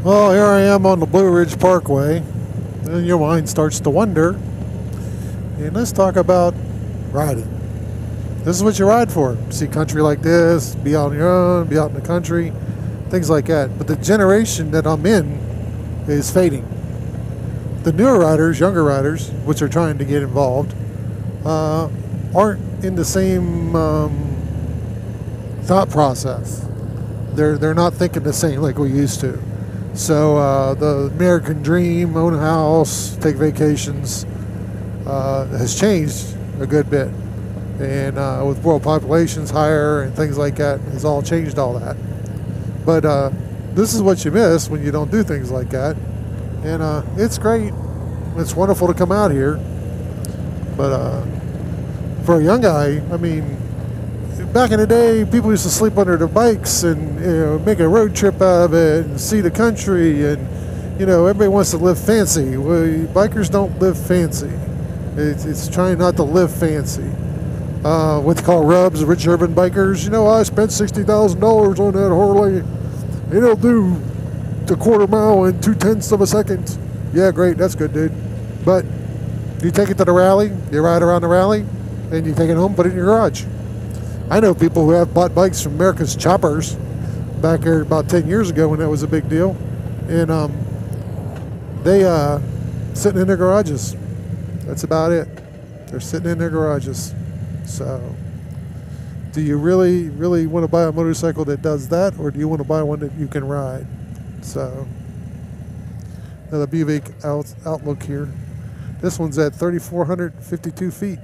Well, here I am on the Blue Ridge Parkway, and your mind starts to wonder. And let's talk about riding. This is what you ride for. See country like this, be out on your own, be out in the country, things like that. But the generation that I'm in is fading. The newer riders, younger riders, which are trying to get involved, aren't in the same thought process. They're not thinking the same like we used to. So the American dream, own a house, take vacations, has changed a good bit. And with world populations higher and things like that, it's all changed all that. But this is what you miss when you don't do things like that. And it's great. It's wonderful to come out here. But for a young guy, I mean, back in the day, people used to sleep under their bikes and make a road trip out of it and see the country, and everybody wants to live fancy. Well, bikers don't live fancy. It's trying not to live fancy. What they call rubs, rich urban bikers. I spent $60,000 on that Harley. It'll do the quarter mile in 0.2 of a second. Yeah, great, that's good, dude. But you take it to the rally, you ride around the rally, and you take it home, put it in your garage. I know people who have bought bikes from America's Choppers back there about 10 years ago when that was a big deal. And they sitting in their garages. That's about it. They're sitting in their garages. So do you really, really want to buy a motorcycle that does that, or do you want to buy one that you can ride? So another BVL Outlook here. This one's at 3,452 feet.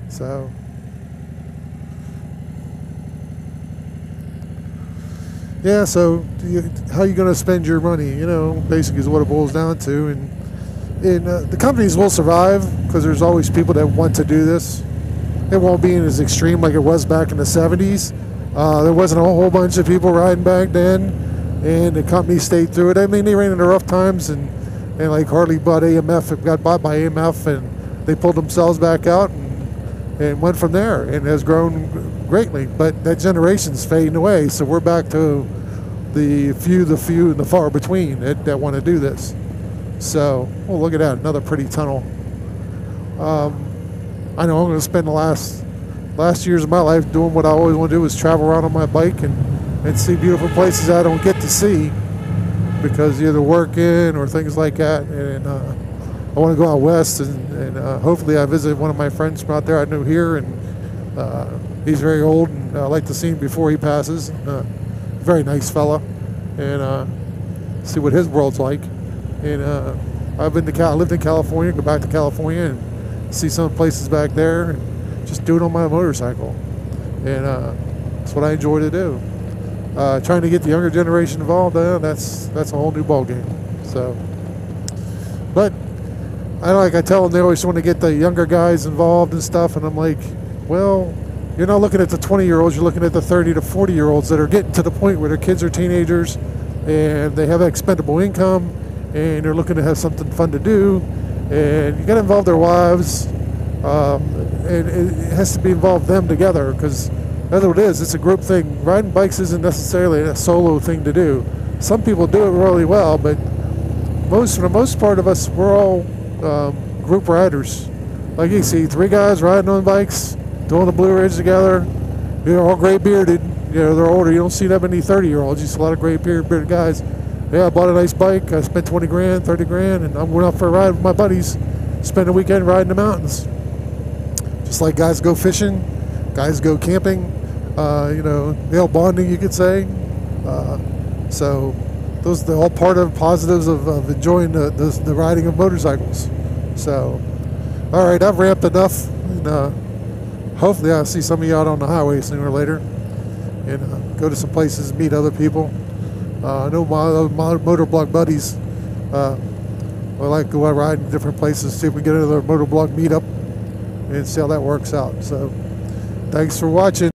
So yeah, so how are you going to spend your money? Basically is what it boils down to. And the companies will survive because there's always people that want to do this. It won't be as extreme like it was back in the 70s. There wasn't a whole bunch of people riding back then, and the companies stayed through it. I mean, they ran into rough times, and like Harley bought AMF, it got bought by AMF, and they pulled themselves back out and went from there, and has grown greatly. But that generation's fading away, so we're back to the few, and the far between that want to do this. So, well, look at that, another pretty tunnel. I know I'm going to spend the last years of my life doing what I always want to do, is travel around on my bike and see beautiful places I don't get to see because either working or things like that. And I want to go out west, and hopefully I visit one of my friends from out there I knew here, and he's very old, and I like to see him before he passes. Very nice fella, and see what his world's like. And I've been I lived in California, go back to California and see some places back there, and just do it on my motorcycle. And that's what I enjoy to do. Trying to get the younger generation involved, that's a whole new ball game. So, but I tell them, they always want to get the younger guys involved and stuff, and I'm like, well, you're not looking at the 20-year-olds, you're looking at the 30 to 40-year-olds that are getting to the point where their kids are teenagers and they have expendable income and they're looking to have something fun to do, and you got to involve their wives, and it has to be involved them together, because that's what it is. It's a group thing. Riding bikes isn't necessarily a solo thing to do. Some people do it really well, but for the most part of us, we're all group riders. Like you see, 3 guys riding on bikes, doing the Blue Ridge together. They're all gray bearded. They're older. You don't see that many 30-year-olds. You see a lot of gray bearded guys. Yeah, I bought a nice bike. I spent 20 grand, 30 grand, and I'm going out for a ride with my buddies. Spend a weekend riding the mountains. Just like guys go fishing, guys go camping, nail bonding, you could say. So those are all part of positives of enjoying the riding of motorcycles. So, all right, I've ramped enough, and hopefully I'll see some of you out on the highway sooner or later, and go to some places, meet other people. I know my motorblog buddies. I like to go out ride in different places, see if we can get another motorblog meetup and see how that works out. So, thanks for watching.